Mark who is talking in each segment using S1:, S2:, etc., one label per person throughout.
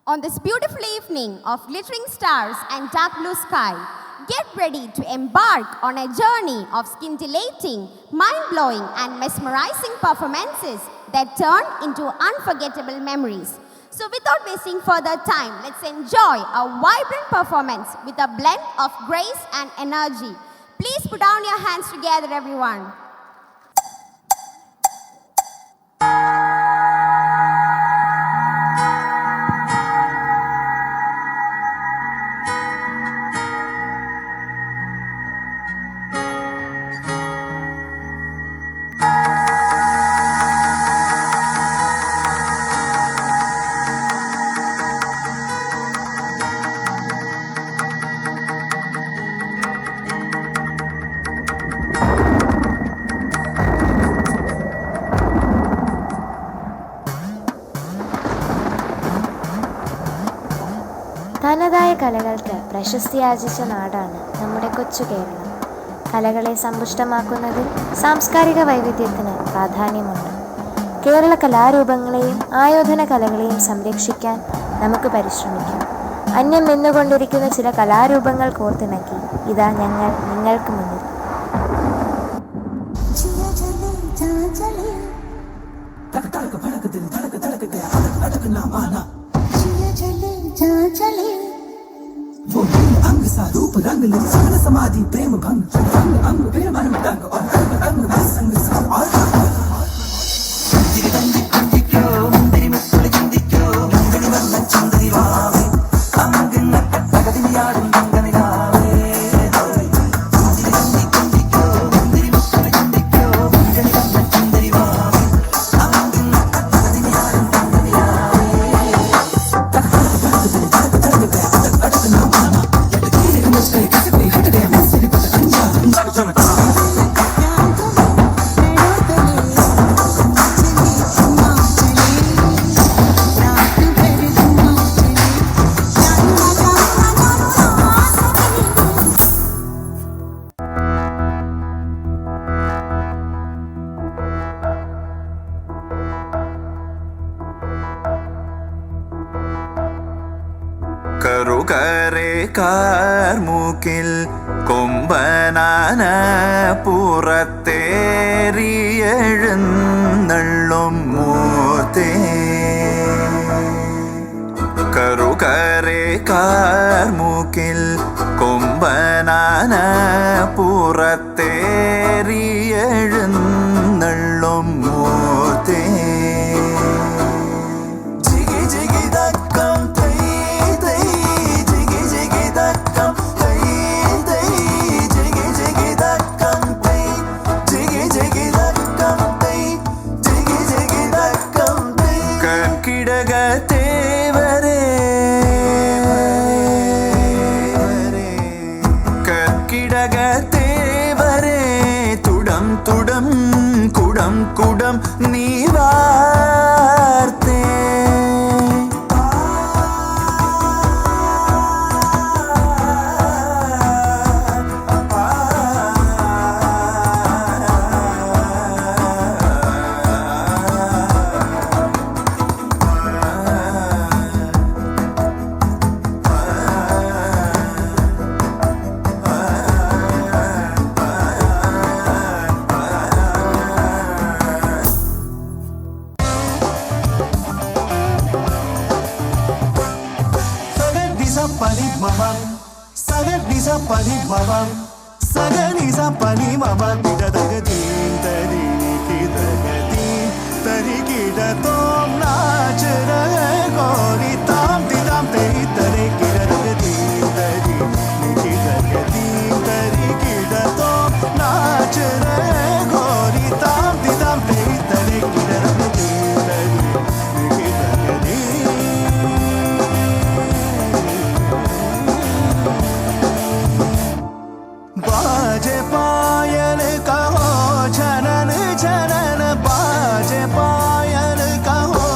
S1: On this beautiful evening of glittering stars and dark blue sky, get ready to embark on a journey of scintillating, mind-blowing and mesmerizing performances that turn into unforgettable memories. So without wasting further time, let's enjoy a vibrant performance with a blend of grace and energy. Please put down your hands together, everyone.
S2: തനതായ കലകൾക്ക് പ്രശസ്തിയാർജിച്ച നാടാണ് നമ്മുടെ കൊച്ചു കേരളം. കലകളെ സമ്പുഷ്ടമാക്കുന്നതിൽ സാംസ്കാരിക വൈവിധ്യത്തിന് പ്രാധാന്യമുണ്ട്. കേരള കലാരൂപങ്ങളെയും ആയോധന കലകളെയും സംരക്ഷിക്കാൻ നമുക്ക് പരിശ്രമിക്കാം. അന്യം നിന്നുകൊണ്ടിരിക്കുന്ന ചില കലാരൂപങ്ങൾ കോർത്തിണക്കി ഇതാ ഞങ്ങൾ നിങ്ങൾക്ക് മുന്നിൽ.
S3: वो अंग सा रूप रंग ले सगल समाधि प्रेम भंग अंग अंग प्रेम मन तंग और अंग अंग बस संग सा और जिगे दंडी अंडी क्यों मुंदरी मुस्कुल जिंदी क्यों मुंदरी वरन चंदरी वावे अंग नक तगदी याडुं दंगनि नावे जिगे दंडी अंडी क्यों मुंदरी मुस्कुल जिंदी क्यों मुंदरी वरन चंदरी वावे अंग नक तगदी याडुं दंगनि नावे
S4: കറുകരെ കാർമൂക്കിൽ കൊമ്പനാന പുറത്തേറിയെഴുന്നള്ളും മൂർത്തേ. കറുകരെ കാർമൂക്കിൽ കൊമ്പനാന പുറത്തേറിയെഴുന്നള്ളും മൂർത്തേ. കർക്കിടകത്തേവരെ തുടം തുടം കുടം കുടം നീ വാർത്തേ.
S3: Pani mama, saga nisa pani mama, saga nisa pani mama. Tida daga din tari kida tom naach rahe gori tam didam teri tare kida daga din tari kida tom naach rahe gori tam didam teri tare kida daga din tari kida daga बाजे पायल कहो जनन जनन बाजे पायल कहो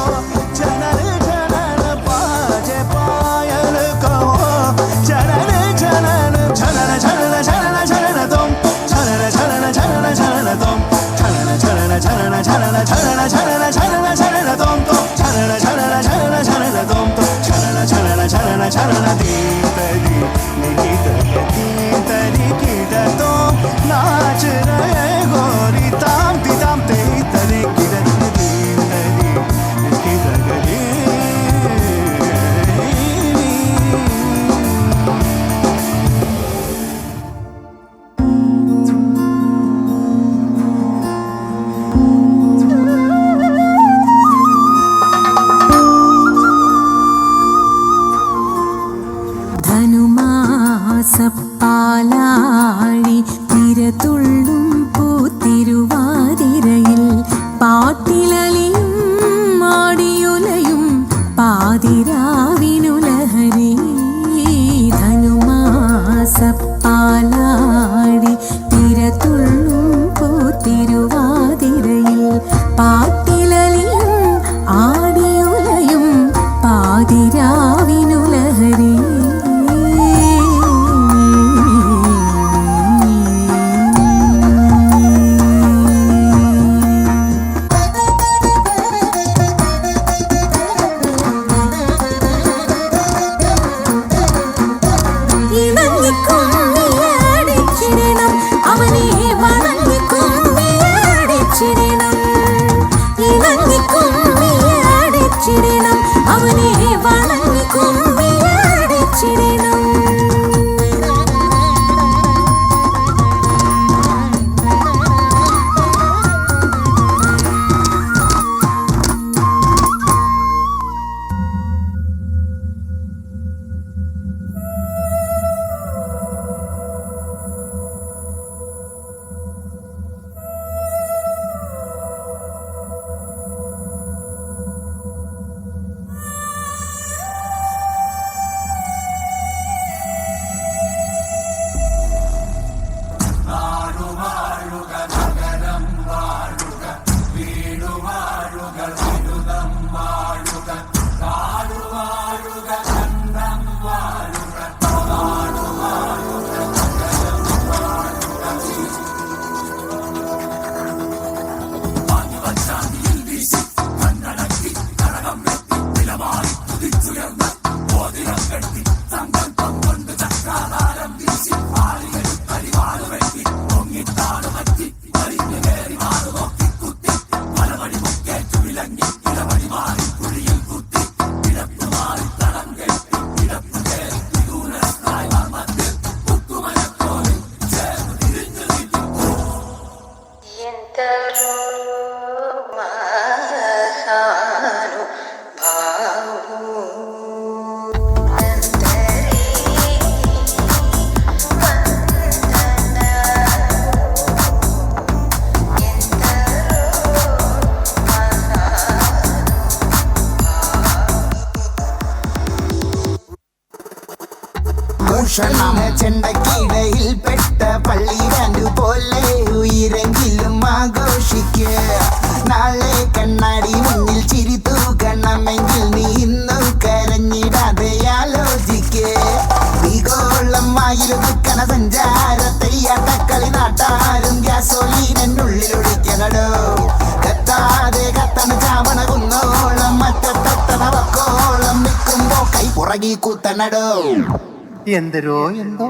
S5: പാട്ടിലലിയും മാടിയുലയും പാതിരാവിനുലഹരി ധനുമാസപ്പാലാടി തിരതുള്ളും പൂത്തിരുവാതിരയിൽ പാട്ടിലലിയും ആടിയുലയും പാതിരാവിനുലഹരി അവനെ വണങ്ങി കുമ്മിയടിച്ചിടണം.
S6: ചെണ്ടക്കിടയിൽ പെട്ട പള്ളിരാണ്ടു പോലെ ഉയരെങ്കിലും ആഘോഷിക്കുക. നാളെ കണ്ണാടി മുന്നിൽ ചിരി തൂക്കണമെങ്കിൽ നീ ഇന്നു കരഞ്ഞിടാതെ ആലോചിക്കേ. ഭീകോളമായിരുന്ന സഞ്ചാരത്തെയ്യാട്ടക്കളി നാട്ടാരും ഗ്യാസോലീനുള്ളിലൊഴിക്കണടോ. കത്താതെ കത്തണ ചാവണ കുന്നോളം മറ്റത്തണ വക്കോളം നിൽക്കുമ്പോ കൈ പുറകി കുത്തണടോ.
S7: എന്തരോ എന്തോ